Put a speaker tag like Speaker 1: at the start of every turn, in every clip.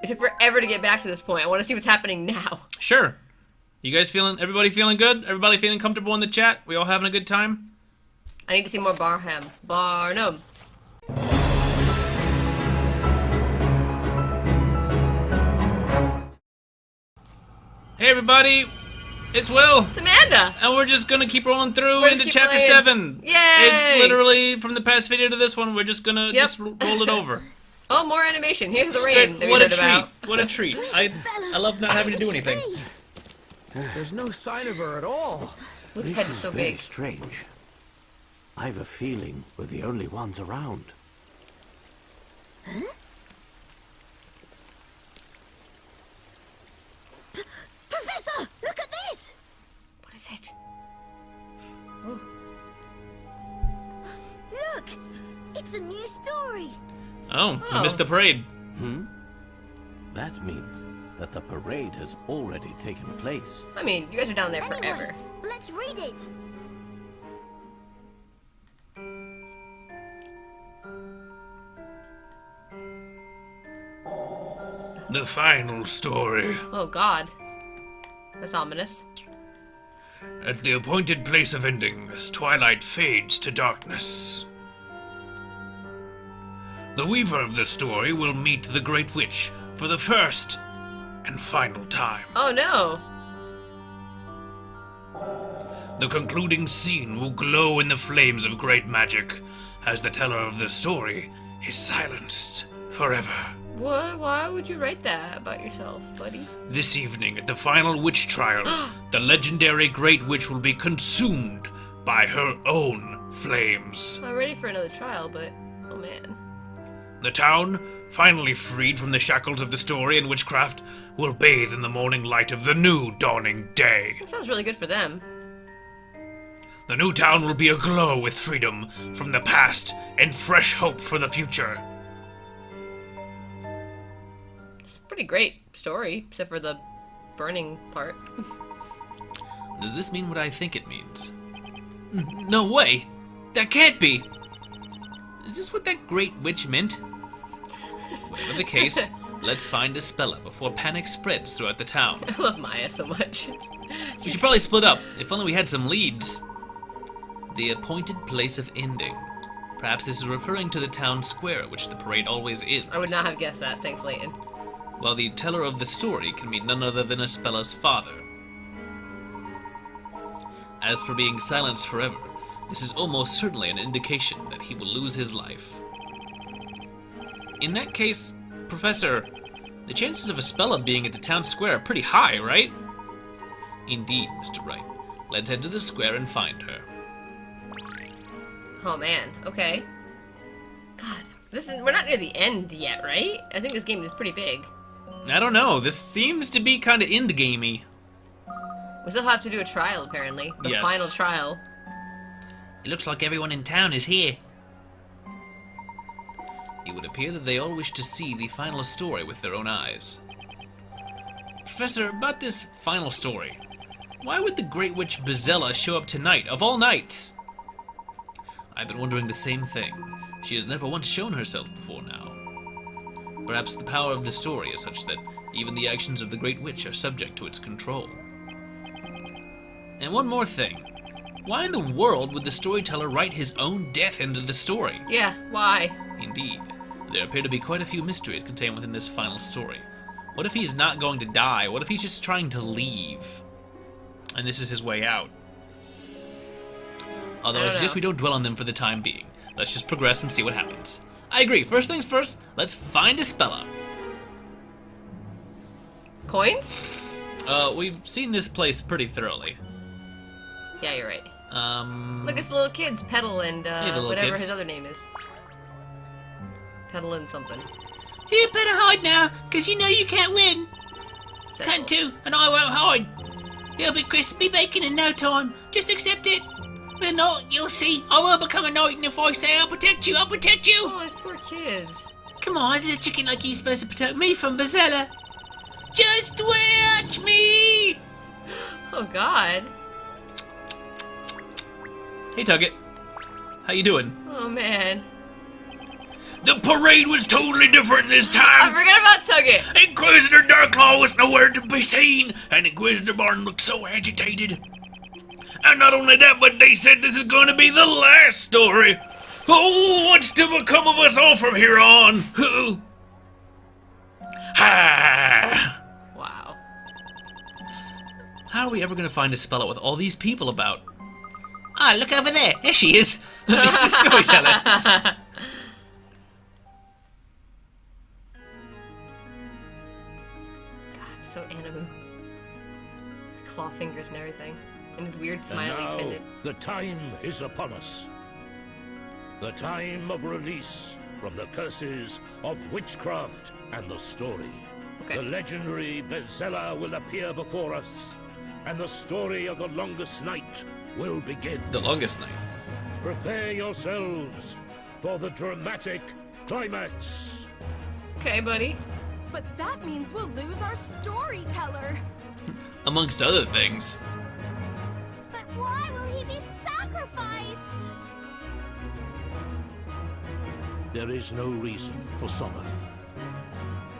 Speaker 1: It took forever to get back to this point. I want to see what's happening now.
Speaker 2: Sure. You guys everybody feeling good? Everybody feeling comfortable in the chat? We all having a good time?
Speaker 1: I need to see more Barnum.
Speaker 2: Hey everybody, it's Will.
Speaker 1: It's Amanda.
Speaker 2: And we're just gonna keep rolling through
Speaker 1: We're
Speaker 2: into
Speaker 1: keep
Speaker 2: chapter
Speaker 1: playing.
Speaker 2: 7.
Speaker 1: Yay!
Speaker 2: It's literally from the past video to this one. We're just gonna just roll it over.
Speaker 1: Oh, more animation. Here's the rain that we
Speaker 2: What a
Speaker 1: heard
Speaker 2: treat!
Speaker 1: about.
Speaker 2: What a treat! I love not having to do anything.
Speaker 3: There's no sign of her at all.
Speaker 1: Luke's
Speaker 4: This
Speaker 1: head is
Speaker 4: is
Speaker 1: so
Speaker 4: very
Speaker 1: big.
Speaker 4: strange. I've a feeling we're the only ones around.
Speaker 5: Professor, look at this!
Speaker 1: What is it?
Speaker 5: Look! It's a new story!
Speaker 2: Oh, we missed the parade.
Speaker 4: That means that the parade has already taken place.
Speaker 1: I mean, you guys are down there
Speaker 5: Anyway,
Speaker 1: forever.
Speaker 5: let's read it!
Speaker 2: The final story.
Speaker 1: Oh, God. That's ominous.
Speaker 2: At the appointed place of ending, as twilight fades to darkness, the weaver of the story will meet the Great Witch for the first and final time.
Speaker 1: Oh, no.
Speaker 2: The concluding scene will glow in the flames of great magic, as the teller of the story is silenced forever.
Speaker 1: What? Why would you write that about yourself, buddy?
Speaker 2: This evening, at the final witch trial, the legendary Great Witch will be consumed by her own flames.
Speaker 1: I'm ready for another trial, but... oh, man.
Speaker 2: The town, finally freed from the shackles of the story and witchcraft, will bathe in the morning light of the new dawning day.
Speaker 1: That sounds really good for them.
Speaker 2: The new town will be aglow with freedom from the past and fresh hope for the future.
Speaker 1: It's a pretty great story, except for the burning part.
Speaker 2: Does this mean what I think it means? No way! That can't be! Is this what that great witch meant? Whatever the case, let's find Espella before panic spreads throughout the town.
Speaker 1: I love Maya so much.
Speaker 2: We should probably split up, if only we had some leads. The appointed place of ending. Perhaps this is referring to the town square, which the parade always is.
Speaker 1: I would not have guessed that. Thanks, Layton.
Speaker 2: While the teller of the story can be none other than Espella's father. As for being silenced forever, this is almost certainly an indication that he will lose his life. In that case, Professor, the chances of Espella being at the town square are pretty high, right? Indeed, Mr. Wright. Let's head to the square and find her.
Speaker 1: Oh, man. Okay. God. We're not near the end yet, right? I think this game is pretty big.
Speaker 2: I don't know, this seems to be kind of end-gamey.
Speaker 1: We still have to do a trial, apparently. The
Speaker 2: Yes.
Speaker 1: final trial.
Speaker 2: It looks like everyone in town is here. It would appear that they all wish to see the final story with their own eyes. Professor, about this final story, why would the Great Witch Bezella show up tonight, of all nights? I've been wondering the same thing. She has never once shown herself before now. Perhaps the power of the story is such that even the actions of the Great Witch are subject to its control. And one more thing. Why in the world would the storyteller write his own death into the story?
Speaker 1: Yeah, why?
Speaker 2: Indeed. There appear to be quite a few mysteries contained within this final story. What if he's not going to die? What if he's just trying to leave? And this is his way out? Although I suggest we don't dwell on them for the time being. Let's just progress and see what happens. I agree. First things first, let's find Espella.
Speaker 1: Coins?
Speaker 2: We've seen this place pretty thoroughly.
Speaker 1: Yeah, you're right. Look, it's the little kids, Petal and whatever
Speaker 2: kids.
Speaker 1: his other name is. Petal and something.
Speaker 6: You better hide now, because you know you can't win.
Speaker 1: Cecil.
Speaker 6: Can't too, and I won't hide. It'll be crispy bacon in no time. Just accept it. If not, you'll see. I will become a knight, and if I say I'll protect you, I'll protect you.
Speaker 1: Oh, these poor kids.
Speaker 6: Come on, there's a chicken like you supposed to protect me from Bezella. Just watch me.
Speaker 1: Oh, God.
Speaker 2: Hey, Tugget. How you doing?
Speaker 1: Oh, man.
Speaker 2: The parade was totally different this
Speaker 1: I
Speaker 2: time.
Speaker 1: forgot about Tugget.
Speaker 2: Inquisitor Darklaw was nowhere to be seen, and Inquisitor Barn looked so agitated. And not only that, but they said this is going to be the last story. Oh, what's to become of us all from here on? Ha!
Speaker 1: Wow.
Speaker 2: How are we ever going to find a Spella with all these people about? Ah, look over there. There she is. It's the storyteller.
Speaker 1: God, so animu. Claw fingers and everything. And his weird smiley
Speaker 7: And now,
Speaker 1: pendant.
Speaker 7: the time is upon us. The time of release from the curses of witchcraft and the story.
Speaker 1: Okay.
Speaker 7: The legendary Bezella will appear before us, and the story of the longest night will begin.
Speaker 2: The longest night.
Speaker 7: Prepare yourselves for the dramatic climax.
Speaker 1: Okay, buddy.
Speaker 8: But that means we'll lose our storyteller.
Speaker 2: Amongst other things.
Speaker 5: But why will he be sacrificed?
Speaker 7: There is no reason for sorrow.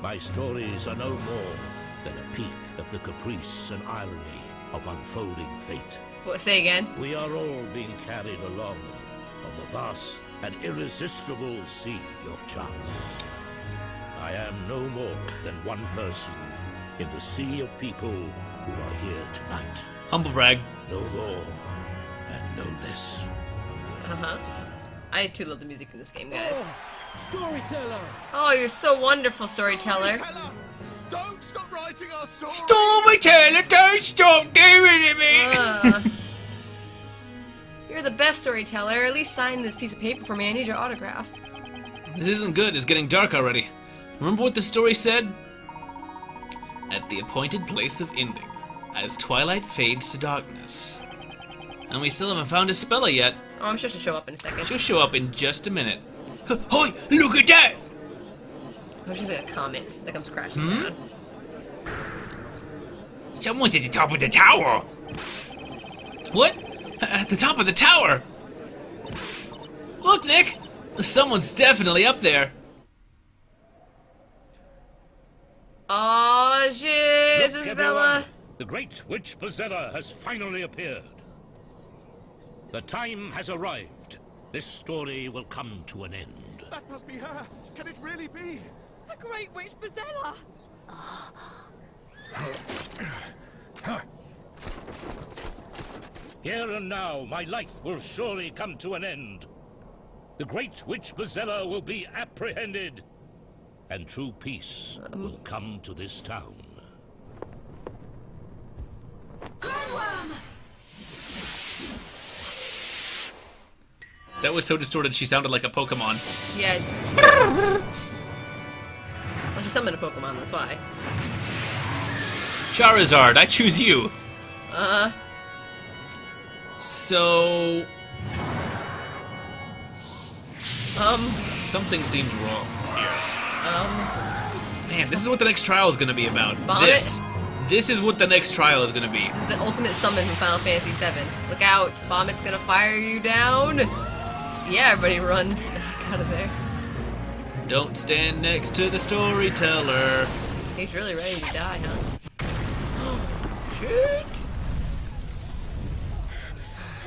Speaker 7: My stories are no more than a peek at the caprice and irony of unfolding fate.
Speaker 1: What? Say again.
Speaker 7: We are all being carried along on the vast and irresistible sea of chance. I am no more than one person in the sea of people who are here tonight.
Speaker 2: Humble brag.
Speaker 7: No more and no less.
Speaker 1: Uh-huh. I too love the music in this game, guys.
Speaker 3: Storyteller!
Speaker 1: Oh, you're so wonderful, storyteller.
Speaker 9: Don't stop writing our story!
Speaker 2: Storyteller, don't stop doing it, man.
Speaker 1: You're the best storyteller. At least sign this piece of paper for me. I need your autograph.
Speaker 2: This isn't good. It's getting dark already. Remember what the story said? At the appointed place of ending, as twilight fades to darkness. And we still haven't found a Spella yet.
Speaker 1: Oh, I'm sure she'll show up in a second.
Speaker 2: She'll show up in just a minute. Hi, look at that!
Speaker 1: Oh, she's like a comet that comes crashing down.
Speaker 2: Someone's at the top of the tower. What? At the top of the tower? Look, Nick! Someone's definitely up there.
Speaker 1: Oh shit,
Speaker 7: Look,
Speaker 1: Isabella.
Speaker 7: everyone, the great witch Bezella has finally appeared. The time has arrived. This story will come to an end.
Speaker 9: That must be her! Can it really be?
Speaker 8: The Great Witch Bezella.
Speaker 7: Here and now, my life will surely come to an end. The great witch Bezella will be apprehended, and true peace will come to this town.
Speaker 2: That was so distorted she sounded like a Pokemon.
Speaker 1: Yeah. Well, she summoned a Pokemon, that's why.
Speaker 2: Charizard, I choose you.
Speaker 1: Uh-huh.
Speaker 2: So...
Speaker 1: Um,
Speaker 2: something seems wrong here.
Speaker 1: um,
Speaker 2: Man, this is what the next trial is gonna be about.
Speaker 1: Vomit?
Speaker 2: This is what the next trial is gonna be.
Speaker 1: this is the ultimate summon from Final Fantasy VII. Look out, Vomit's gonna fire you down. Yeah, everybody run out of there.
Speaker 2: Don't stand next to the storyteller.
Speaker 1: He's really ready to die, huh? Shit.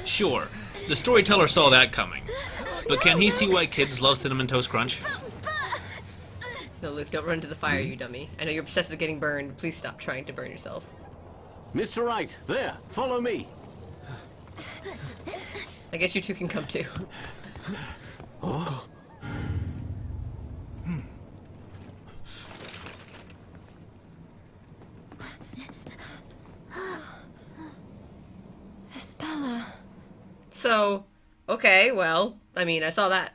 Speaker 2: Sure, the storyteller saw that coming. But can he see why kids love Cinnamon Toast Crunch?
Speaker 1: No, Luke, don't run into the fire, you dummy. I know you're obsessed with getting burned. Please stop trying to burn yourself.
Speaker 4: Mr. Wright, there, follow me.
Speaker 1: I guess you two can come too.
Speaker 4: Oh.
Speaker 8: Isabella.
Speaker 1: So, okay, well, I mean, I saw that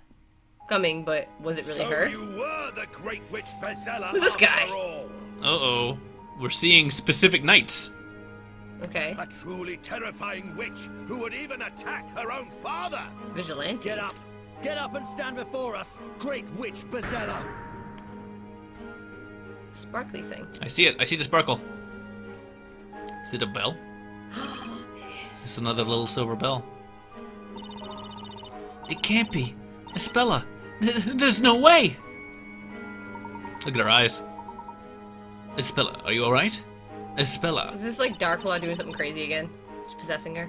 Speaker 1: coming, but was it really her?
Speaker 7: You were the great witch Bezella.
Speaker 1: Who's this guy?
Speaker 7: after all.
Speaker 2: Uh-oh. We're seeing specific knights.
Speaker 1: Okay.
Speaker 7: A truly terrifying witch who would even attack her own father.
Speaker 1: Vigilante.
Speaker 3: Get up! Get up and stand before us, Great Witch Bezella!
Speaker 1: Sparkly thing.
Speaker 2: I see it. I see the sparkle. Is it a bell? It's another little silver bell. It can't be. Espella. There's no way. Look at her eyes. Espella, are you alright? Espella,
Speaker 1: Is this like Darklaw doing something crazy again? She's possessing her.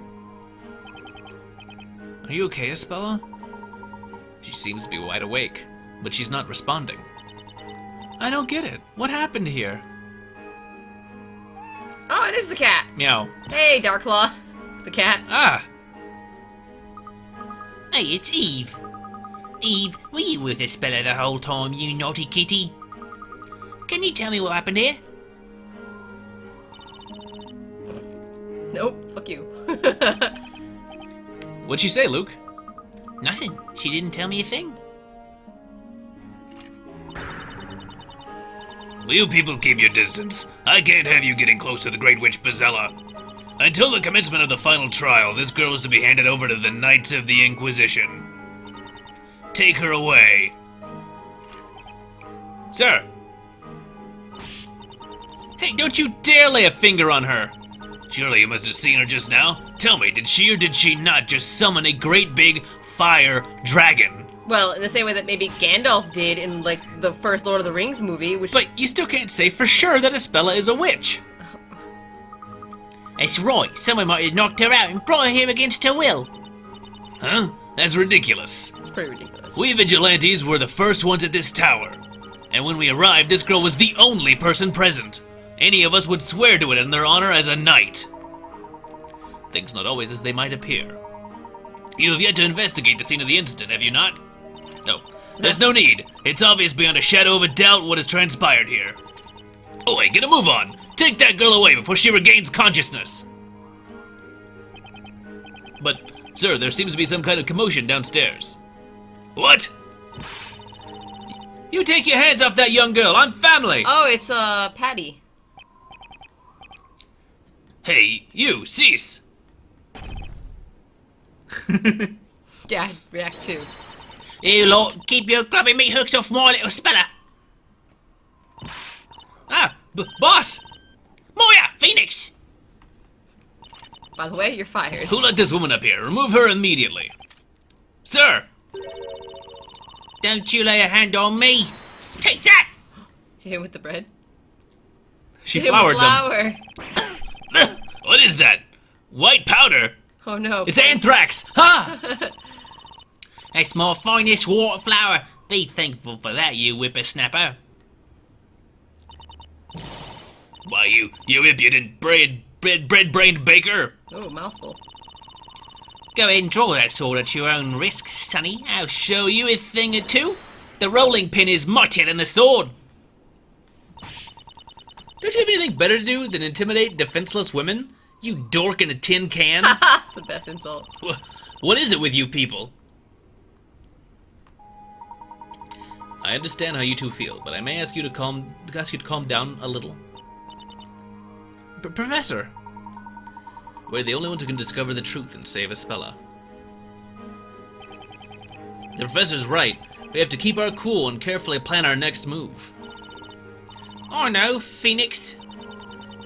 Speaker 2: are you okay, Espella? She seems to be wide awake, but she's not responding. I don't get it. What happened here?
Speaker 1: Oh, it is the cat.
Speaker 2: Meow.
Speaker 1: Hey, Darklaw. The cat.
Speaker 2: Ah!
Speaker 6: Hey, it's Eve. Eve, were you with Espella the whole time, you naughty kitty? Can you tell me what happened here?
Speaker 1: Nope. Fuck you.
Speaker 2: What'd she say, Luke?
Speaker 6: Nothing. She didn't tell me a thing.
Speaker 7: Will you people keep your distance? I can't have you getting close to the Great Witch Bezella. Until the commencement of the final trial, this girl is to be handed over to the Knights of the Inquisition. Take her away.
Speaker 2: Sir! Hey, don't you dare lay a finger on her!
Speaker 7: Surely you must have seen her just now. Tell me, did she or did she not just summon a great big fire dragon?
Speaker 1: Well, in the same way that maybe Gandalf did in, like, the first Lord of the Rings movie, which...
Speaker 2: But you still can't say for sure that Espella is a witch.
Speaker 6: That's right. Someone might have knocked her out and brought her here against her will.
Speaker 7: Huh? That's ridiculous.
Speaker 1: It's pretty ridiculous.
Speaker 7: We vigilantes were the first ones at this tower. And when we arrived, this girl was the only person present. Any of us would swear to it in their honor as a knight.
Speaker 2: Things not always as they might appear.
Speaker 7: You have yet to investigate the scene of the incident, have you not? No. There's no need. It's obvious beyond a shadow of a doubt what has transpired here. Oh, hey, get a move on. Take that girl away before she regains consciousness.
Speaker 2: But, sir, there seems to be some kind of commotion downstairs.
Speaker 7: What?
Speaker 2: You take your hands off that young girl. I'm family.
Speaker 1: Oh, it's, Patty.
Speaker 7: Hey, you, cease.
Speaker 1: Yeah, I'd react too.
Speaker 6: You lot, keep your grubby meat hooks off my little speller.
Speaker 2: Ah, boss!
Speaker 6: Moya, Phoenix!
Speaker 1: By the way, you're fired.
Speaker 2: Who let this woman up here? Remove her immediately. Sir!
Speaker 6: Don't you lay a hand on me. Take that!
Speaker 1: Hit him with the bread.
Speaker 2: She
Speaker 1: Hit him with
Speaker 2: floured them.
Speaker 1: flour.
Speaker 7: What is that? White powder?
Speaker 1: Oh no.
Speaker 2: It's anthrax! Ha!
Speaker 6: That's my finest water flower. Be thankful for that, you whippersnapper.
Speaker 7: Why, you impudent bread-brained baker.
Speaker 1: Oh, mouthful.
Speaker 6: Go ahead and draw that sword at your own risk, sonny. I'll show you a thing or two. The rolling pin is mightier than the sword.
Speaker 2: Don't you have anything better to do than intimidate defenseless women? You dork in a tin can?
Speaker 1: That's the best insult.
Speaker 2: What is it with you people? I understand how you two feel, but I may ask you to calm down a little. Professor, we're the only ones who can discover the truth and save Espella. The professor's right. We have to keep our cool and carefully plan our next move.
Speaker 6: I know, Phoenix.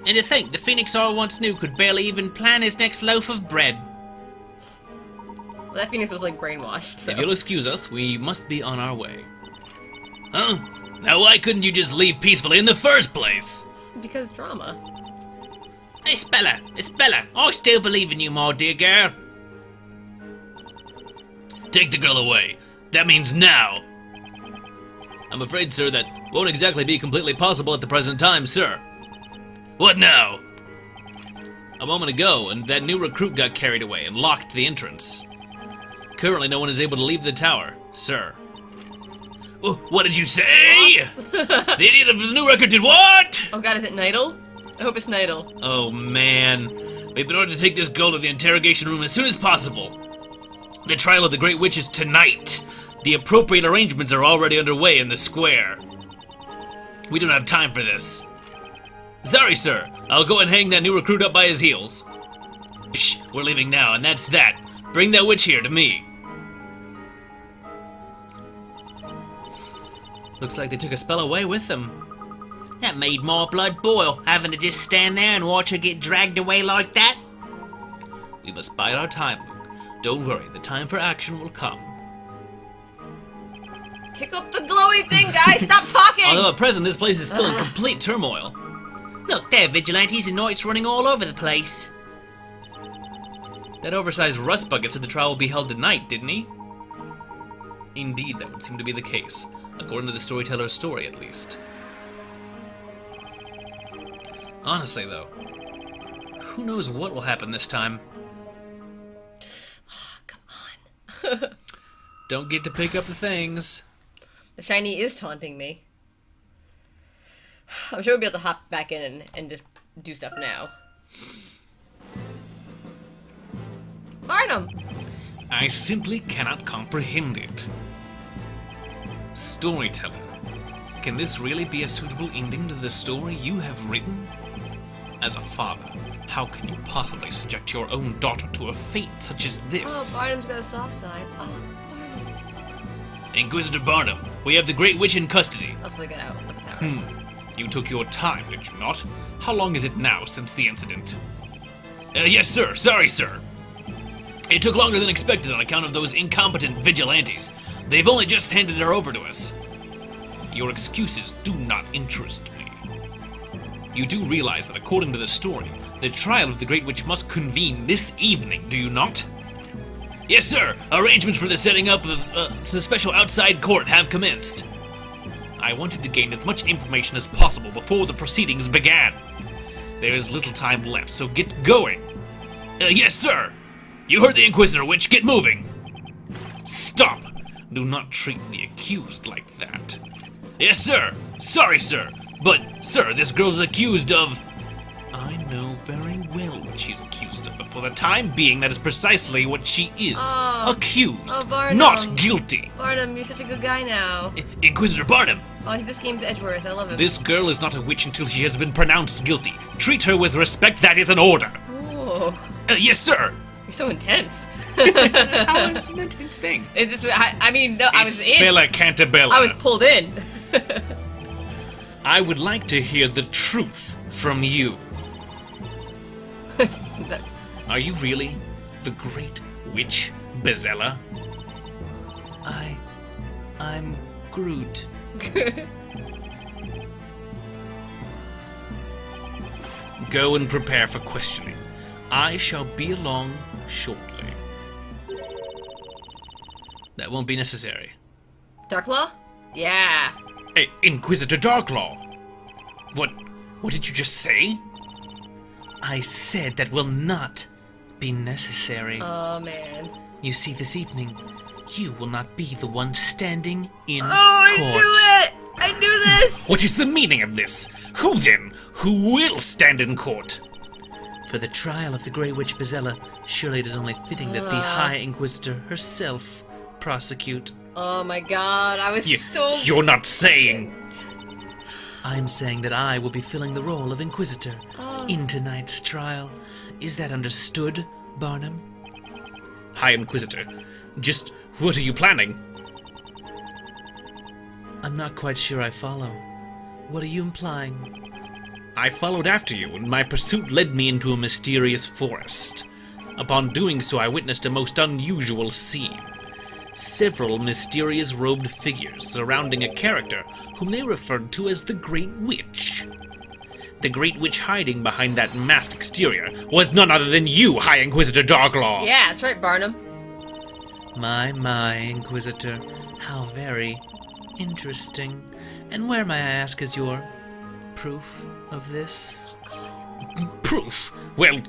Speaker 6: And to think, the Phoenix I once knew could barely even plan his next loaf of bread.
Speaker 1: Well, that Phoenix was like brainwashed, so.
Speaker 2: If you'll excuse us, we must be on our way.
Speaker 7: Huh? Now why couldn't you just leave peacefully in the first place?
Speaker 1: Because drama.
Speaker 6: Espella, I still believe in you, my dear girl.
Speaker 7: Take the girl away. That means now.
Speaker 2: I'm afraid, sir, that won't exactly be completely possible at the present time, sir.
Speaker 7: What now?
Speaker 2: A moment ago, and that new recruit got carried away and locked the entrance. Currently, no one is able to leave the tower, sir.
Speaker 7: What did you say? The idiot of the new record did what?
Speaker 1: Oh god, is it Nidal? I hope it's Nidal.
Speaker 2: Oh, man. We've been ordered to take this girl to the interrogation room as soon as possible. The trial of the Great Witch is tonight. The appropriate arrangements are already underway in the square. We don't have time for this. Sorry, sir. I'll go and hang that new recruit up by his heels. Psh, we're leaving now, and that's that. Bring that witch here to me. Looks like they took a spell away with them.
Speaker 6: That made my blood boil, having to just stand there and watch her get dragged away like that.
Speaker 2: We must bide our time, Luke. Don't worry, the time for action will come.
Speaker 1: Pick up the glowy thing, guys! Stop talking!
Speaker 2: Although at present this place is still in complete turmoil.
Speaker 6: Look, there are vigilantes and knights running all over the place.
Speaker 2: That oversized rust bucket said the trial will be held tonight, didn't he? Indeed, that would seem to be the case, according to the storyteller's story, at least. Honestly, though, who knows what will happen this time?
Speaker 1: Oh, come on.
Speaker 2: Don't get to pick up the things.
Speaker 1: The shiny is taunting me. I'm sure we'll be able to hop back in and just do stuff now. Barnum!
Speaker 2: I simply cannot comprehend it. Storyteller, can this really be a suitable ending to the story you have written? As a father, how can you possibly subject your own daughter to a fate such as this?
Speaker 1: Oh, Barnum's got a soft side. Oh, Barnum.
Speaker 2: Inquisitor Barnum, we have the Great Witch in custody.
Speaker 1: I'll still get out of the tower.
Speaker 2: You took your time, did you not? How long is it now since the incident? Yes, sir. Sorry, sir. It took longer than expected on account of those incompetent vigilantes. They've only just handed her over to us. Your excuses do not interest me. You do realize that according to the story, the trial of the Great Witch must convene this evening, do you not? Yes, sir. Arrangements for the setting up of the special outside court have commenced. I wanted to gain as much information as possible before the proceedings began. There is little time left, so get going. Yes, sir. You heard the Inquisitor, Witch. Get moving. Stop. Do not treat the accused like that. Yes, sir. Sorry, sir. But, sir, this girl's accused of... I know very well what she's accused of, but for the time being, that is precisely what she is. Accused.
Speaker 1: Oh, Barnum.
Speaker 2: Not guilty.
Speaker 1: Barnum, you're such a good guy now.
Speaker 2: Inquisitor Barnum.
Speaker 1: Oh, this game's Edgeworth. I love him.
Speaker 2: This girl is not a witch until she has been pronounced guilty. Treat her with respect. That is an order.
Speaker 1: Ooh.
Speaker 2: Yes, sir.
Speaker 1: You're so intense.
Speaker 2: That's how it's an intense thing.
Speaker 1: Is this, I mean, no, I was in.
Speaker 2: Spilla Cantabella.
Speaker 1: I was pulled in.
Speaker 2: I would like to hear the truth from you.
Speaker 1: That's...
Speaker 2: Are you really the Great Witch Bezella?
Speaker 10: I'm Groot.
Speaker 2: Go and prepare for questioning. I shall be along shortly. That won't be necessary.
Speaker 1: Darklaw? Yeah.
Speaker 2: Hey, Inquisitor Darklaw! What did you just say?
Speaker 10: I said that will not be necessary.
Speaker 1: Oh, man.
Speaker 10: You see, this evening, you will not be the one standing in
Speaker 1: Oh, I
Speaker 10: court.
Speaker 1: knew it! I knew this!
Speaker 2: What is the meaning of this? Who then? Who will stand in court?
Speaker 10: For the trial of the Grey Witch Bezella, surely it is only fitting that the High Inquisitor herself prosecute.
Speaker 1: Oh my god, I was so...
Speaker 2: You're not saying...
Speaker 10: I'm saying that I will be filling the role of Inquisitor in tonight's trial. Is that understood, Barnum?
Speaker 2: High Inquisitor, just what are you planning?
Speaker 10: I'm not quite sure I follow. What are you implying?
Speaker 2: I followed after you, and my pursuit led me into a mysterious forest. Upon doing so, I witnessed a most unusual scene. Several mysterious robed figures surrounding a character whom they referred to as the Great Witch. The Great Witch hiding behind that masked exterior was none other than you, High Inquisitor Darklaw!
Speaker 1: Yeah, that's right, Barnum.
Speaker 10: My, Inquisitor. How very interesting. And where, may I ask, is your proof of this?
Speaker 2: Proof? Well...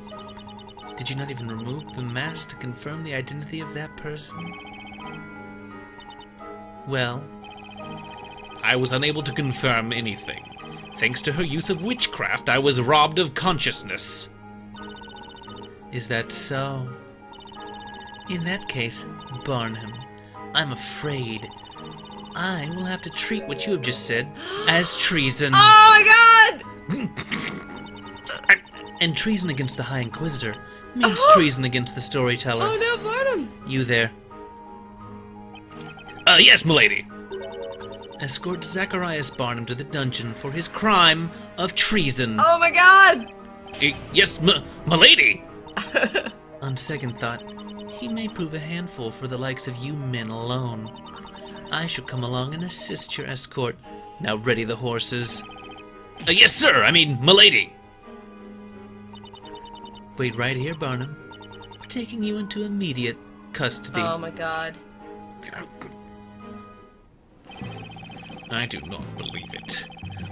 Speaker 10: Did you not even remove the mask to confirm the identity of that person? Well...
Speaker 2: I was unable to confirm anything. Thanks to her use of witchcraft, I was robbed of consciousness.
Speaker 10: Is that so? In that case, Barnum, I'm afraid I will have to treat what you have just said as treason.
Speaker 1: Oh my god!
Speaker 10: And treason against the High Inquisitor means treason against the storyteller.
Speaker 1: Oh no, Barnum!
Speaker 10: You there.
Speaker 2: Yes, milady.
Speaker 10: Escort Zacharias Barnum to the dungeon for his crime of treason.
Speaker 1: Oh my god!
Speaker 2: Yes, milady!
Speaker 10: On second thought, he may prove a handful for the likes of you men alone. I shall come along and assist your escort. Now ready the horses.
Speaker 2: Yes, sir. I mean, milady.
Speaker 10: Wait right here, Barnum. We're taking you into immediate custody.
Speaker 1: Oh my god.
Speaker 10: I do not believe it.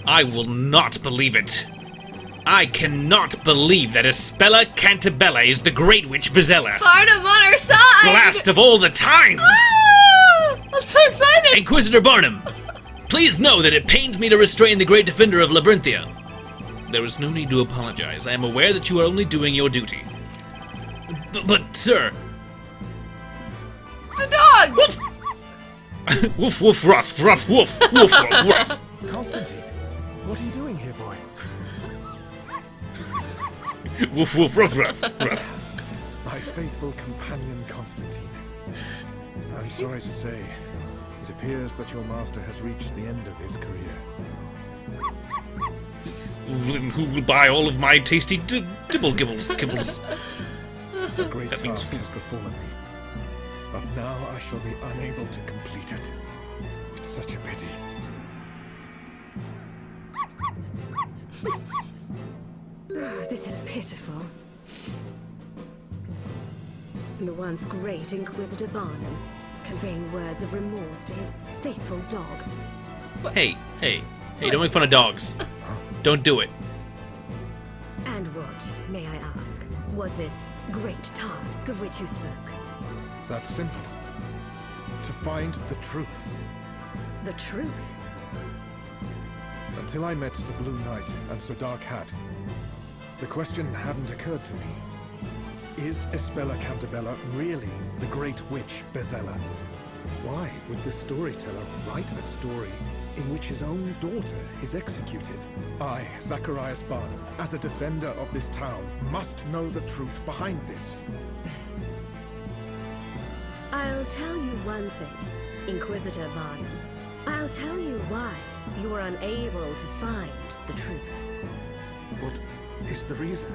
Speaker 10: I will not believe it. I cannot believe that Espella Cantabella is the Great Witch Bezella.
Speaker 1: Barnum on our side!
Speaker 10: Blast of all the times!
Speaker 1: Ah! I'm so excited!
Speaker 10: Inquisitor Barnum, please know that it pains me to restrain the great defender of Labyrinthia. There is no need to apologize. I am aware that you are only doing your duty. But sir...
Speaker 1: The dog!
Speaker 10: Woof! Woof, woof, ruff, ruff, woof, woof, ruff, ruff.
Speaker 9: Constantine, what are you doing here, boy?
Speaker 10: Woof, woof, ruff, ruff, ruff.
Speaker 9: My faithful companion, Constantine. I'm sorry to say, it appears that your master has reached the end of his career.
Speaker 10: Then who will buy all of my tasty dibble gibbles kibbles?
Speaker 9: A great
Speaker 10: That means
Speaker 9: task
Speaker 10: food.
Speaker 9: has befallen me, but now I shall be unable to complete it. It's such a pity.
Speaker 8: This is pitiful. The once great Inquisitor Barnum, conveying words of remorse to his faithful dog.
Speaker 10: Hey, don't make fun of dogs. Don't do it.
Speaker 8: And what, may I ask, was this great task of which you spoke?
Speaker 9: That's simple. To find the truth.
Speaker 8: The truth?
Speaker 9: Until I met Sir Blue Knight and Sir Dark Hat, the question hadn't occurred to me. Is Espella Cantabella really the Great Witch Bezella? Why would the storyteller write a story in which his own daughter is executed? I, Zacharias Barnum, as a defender of this town, must know the truth behind this.
Speaker 8: I'll tell you one thing, Inquisitor Barnum. I'll tell you why you were unable to find the truth.
Speaker 9: What is the reason?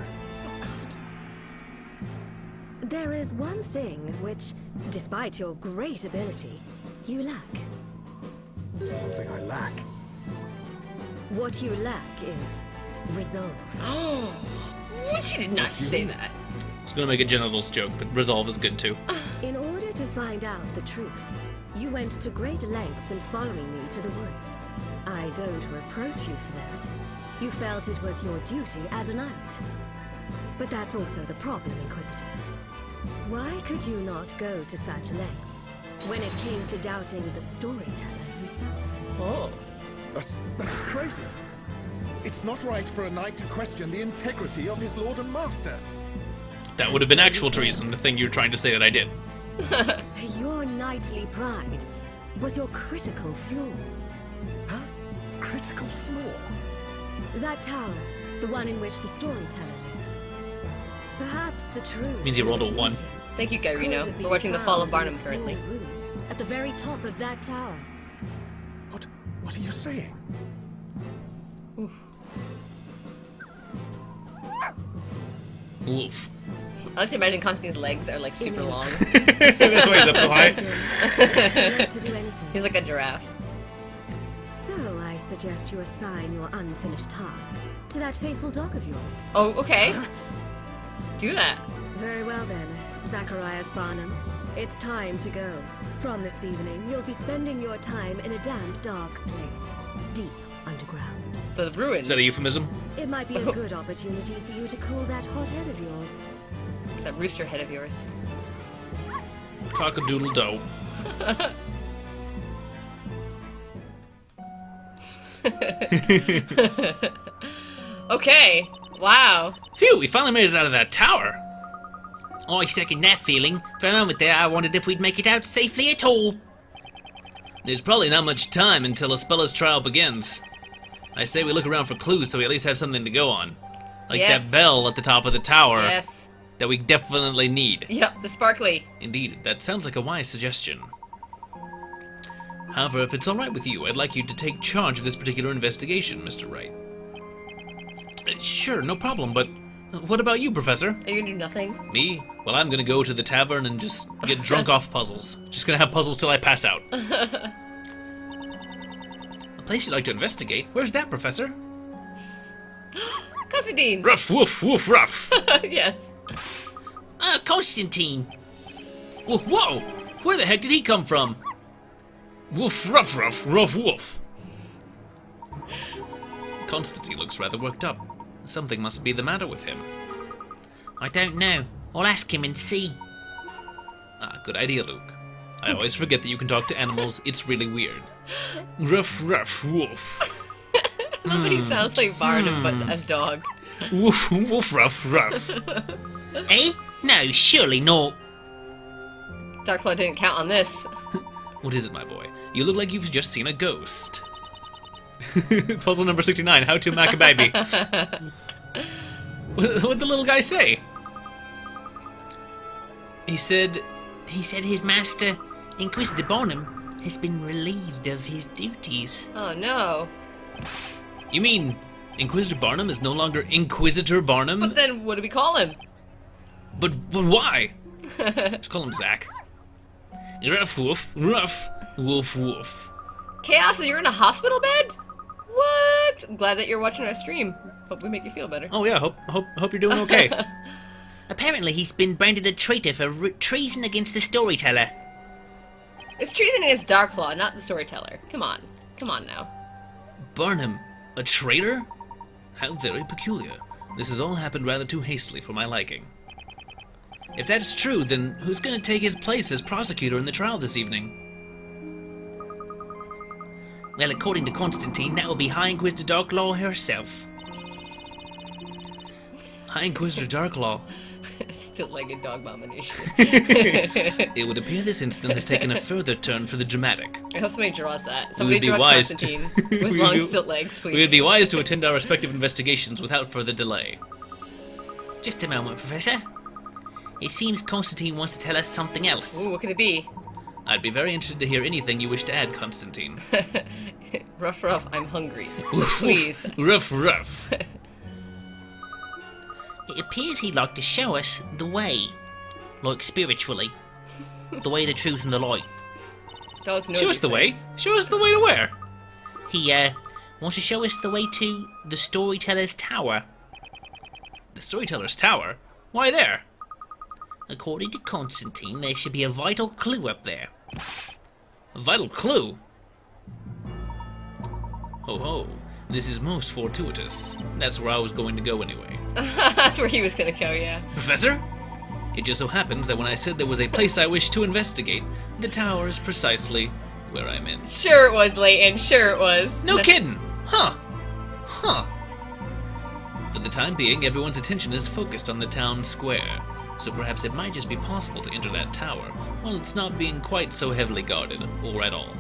Speaker 8: There is one thing which, despite your great ability, you lack.
Speaker 9: Something I lack.
Speaker 8: What you lack is resolve.
Speaker 1: Oh, she did not say that.
Speaker 10: I was gonna make a genitals joke, but resolve is good too.
Speaker 8: In order to find out the truth, you went to great lengths in following me to the woods. I don't reproach you for that. You felt it was your duty as a knight. But that's also the problem, Inquisitor. Why could you not go to such lengths when it came to doubting the storyteller himself?
Speaker 1: Oh.
Speaker 9: That's crazy. It's not right for a knight to question the integrity of his lord and master.
Speaker 10: That would have been actual treason, the thing you're trying to say that I did.
Speaker 8: Your knightly pride was your critical flaw.
Speaker 9: Huh? Critical flaw?
Speaker 8: That tower, the one in which the storyteller lives. Perhaps the truth
Speaker 10: Means you rolled a 1.
Speaker 1: Thank you,
Speaker 8: could
Speaker 1: Gairino.
Speaker 8: have
Speaker 1: We're
Speaker 8: been
Speaker 1: watching The Fall of
Speaker 8: found in
Speaker 1: Barnum
Speaker 8: a
Speaker 1: currently.
Speaker 8: small room at the very top of that tower.
Speaker 9: What are you saying?
Speaker 10: Oof.
Speaker 1: I like to imagine Constantine's legs are like super long.
Speaker 10: That's why he's up so high.
Speaker 8: To do anything.
Speaker 1: He's like a giraffe.
Speaker 8: So I suggest you assign your unfinished task to that faithful dog of yours.
Speaker 1: Oh, okay. Do that.
Speaker 8: Very well then, Zacharias Barnum. It's time to go. From this evening, you'll be spending your time in a damp, dark place, deep underground.
Speaker 1: The ruins.
Speaker 10: Is that a euphemism?
Speaker 8: It might be a good opportunity for you to cool that hot head of yours.
Speaker 1: That rooster head of yours.
Speaker 10: Cock-a-doodle-doe.
Speaker 1: Okay. Wow.
Speaker 10: Phew, we finally made it out of that tower.
Speaker 6: I second that feeling. For a moment there, I wondered if we'd make it out safely at all.
Speaker 10: There's probably not much time until Espella's trial begins. I say we look around for clues so we at least have something to go on. Like
Speaker 1: Yes.
Speaker 10: that bell at the top of the tower
Speaker 1: Yes.
Speaker 10: that we definitely need.
Speaker 1: Yep, the sparkly.
Speaker 10: Indeed, that sounds like a wise suggestion. However, if it's alright with you, I'd like you to take charge of this particular investigation, Mr. Wright. Sure, no problem, but what about you, Professor?
Speaker 1: Are you gonna do nothing?
Speaker 10: Me? Well, I'm gonna go to the tavern and just get drunk off puzzles. Just gonna have puzzles till I pass out. A place you'd like to investigate? Where's that, Professor?
Speaker 1: Constantine!
Speaker 10: Ruff, woof, woof, ruff!
Speaker 1: Yes.
Speaker 6: Ah, Constantine.
Speaker 2: Whoa! Where the heck did he come from? Woof, ruff, ruff, ruff, woof. Constantine looks rather worked up. Something must be the matter with him.
Speaker 6: I don't know. I'll ask him and see.
Speaker 2: Ah, good idea, Luke. I always forget that you can talk to animals. It's really weird. Ruff, ruff, woof.
Speaker 1: He sounds like Barnum, but as dog.
Speaker 2: Woof, woof, ruff, ruff.
Speaker 6: Eh? No, surely not.
Speaker 1: Darklaw didn't count on this.
Speaker 2: What is it, my boy? You look like you've just seen a ghost. Puzzle number 69, how to mac a baby. What'd the little guy say?
Speaker 6: He said his master, Inquisitor Barnum, has been relieved of his duties.
Speaker 1: Oh no.
Speaker 2: You mean Inquisitor Barnum is no longer Inquisitor Barnum?
Speaker 1: But then what do we call him?
Speaker 2: But why? Just call him Zach. Ruff, woof, ruff, woof, woof.
Speaker 1: Chaos, you're in a hospital bed? What? I'm glad that you're watching our stream. Hope we make you feel better.
Speaker 2: Oh yeah, hope you're doing okay.
Speaker 6: Apparently he's been branded a traitor for treason against the storyteller.
Speaker 1: It's treason against Darklaw, not the storyteller. Come on. Come on now.
Speaker 2: Barnum, a traitor? How very peculiar. This has all happened rather too hastily for my liking. If that's true, then who's going to take his place as prosecutor in the trial this evening?
Speaker 6: Well, according to Constantine, that will be High Inquisitor Darklaw herself.
Speaker 2: High Inquisitor Darklaw.
Speaker 1: Still-legged dog abomination.
Speaker 2: It would appear this incident has taken a further turn for the dramatic.
Speaker 1: I hope somebody draws that. Somebody
Speaker 2: be
Speaker 1: draw
Speaker 2: wise
Speaker 1: Constantine with long stilt legs, please.
Speaker 2: We would be wise to attend our respective investigations without further delay.
Speaker 6: Just a moment, Professor. It seems Constantine wants to tell us something else.
Speaker 1: Ooh, what could it be?
Speaker 2: I'd be very interested to hear anything you wish to add, Constantine.
Speaker 1: Ruff, ruff, I'm hungry.
Speaker 2: Oof,
Speaker 1: Please.
Speaker 2: oof, ruff, ruff.
Speaker 6: It appears he'd like to show us the way. Like spiritually. The way, the truth, and the light.
Speaker 1: Dogs know
Speaker 2: Show us
Speaker 1: these
Speaker 2: the way.
Speaker 1: things.
Speaker 2: Show us the way to where?
Speaker 6: He, wants to show us the way to the Storyteller's Tower.
Speaker 2: The Storyteller's Tower? Why there?
Speaker 6: According to Constantine, there should be a vital clue up there.
Speaker 2: A vital clue? Ho ho. This is most fortuitous. That's where I was going to go anyway.
Speaker 1: That's where he was gonna go, yeah.
Speaker 2: Professor? It just so happens that when I said there was a place I wished to investigate, the tower is precisely where I meant.
Speaker 1: Sure it was, Layton. Sure it was.
Speaker 2: No kidding! Huh. Huh. For the time being, everyone's attention is focused on the town square, so perhaps it might just be possible to enter that tower while it's not being quite so heavily guarded, or at all.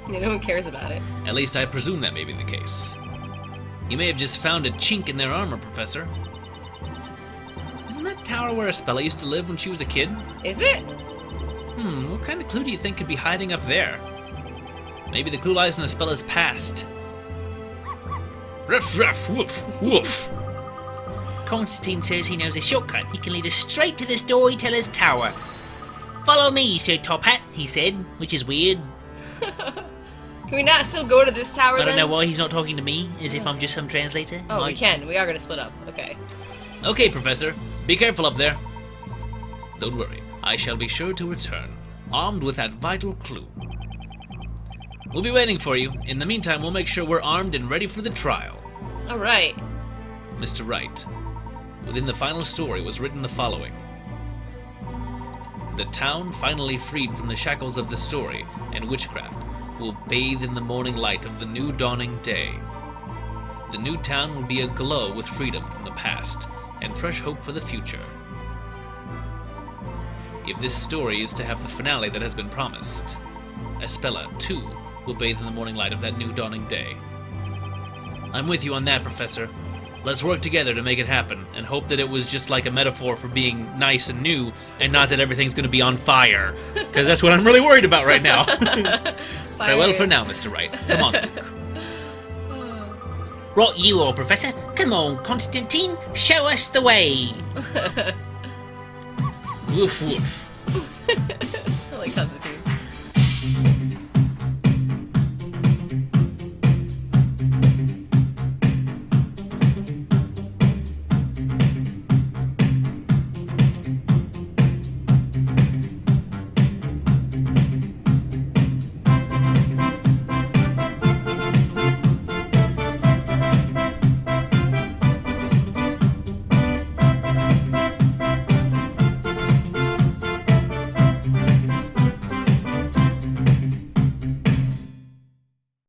Speaker 1: Yeah, no one cares about it.
Speaker 2: At least I presume that may be the case. You may have just found a chink in their armor, Professor. Isn't that tower where Espella used to live when she was a kid?
Speaker 1: Is it?
Speaker 2: What kind of clue do you think could be hiding up there? Maybe the clue lies in Espella's past. Ruff, ruff, woof, woof.
Speaker 6: Constantine says he knows a shortcut. He can lead us straight to the Storyteller's Tower. Follow me, Sir Top Hat, he said, which is weird.
Speaker 1: Can we not still go to this tower
Speaker 6: I
Speaker 1: then?
Speaker 6: don't know why he's not talking to me, as if I'm just some translator.
Speaker 1: Oh, we can. We are gonna split up. Okay.
Speaker 2: Okay, Professor. Be careful up there. Don't worry. I shall be sure to return, armed with that vital clue. We'll be waiting for you. In the meantime, we'll make sure we're armed and ready for the trial.
Speaker 1: Alright.
Speaker 2: Mr. Wright, within the final story was written the following. The town, finally freed from the shackles of the story and witchcraft, will bathe in the morning light of the new dawning day. The new town will be aglow with freedom from the past and fresh hope for the future. If this story is to have the finale that has been promised, Espella, too, will bathe in the morning light of that new dawning day. I'm with you on that, Professor. Let's work together to make it happen, and hope that it was just like a metaphor for being nice and new, and not that everything's gonna be on fire. Because that's what I'm really worried about right now. Farewell for now, Mr. Wright. Come on, Luke.
Speaker 6: Right, you all, Professor. Come on, Constantine. Show us the way.
Speaker 2: Woof woof.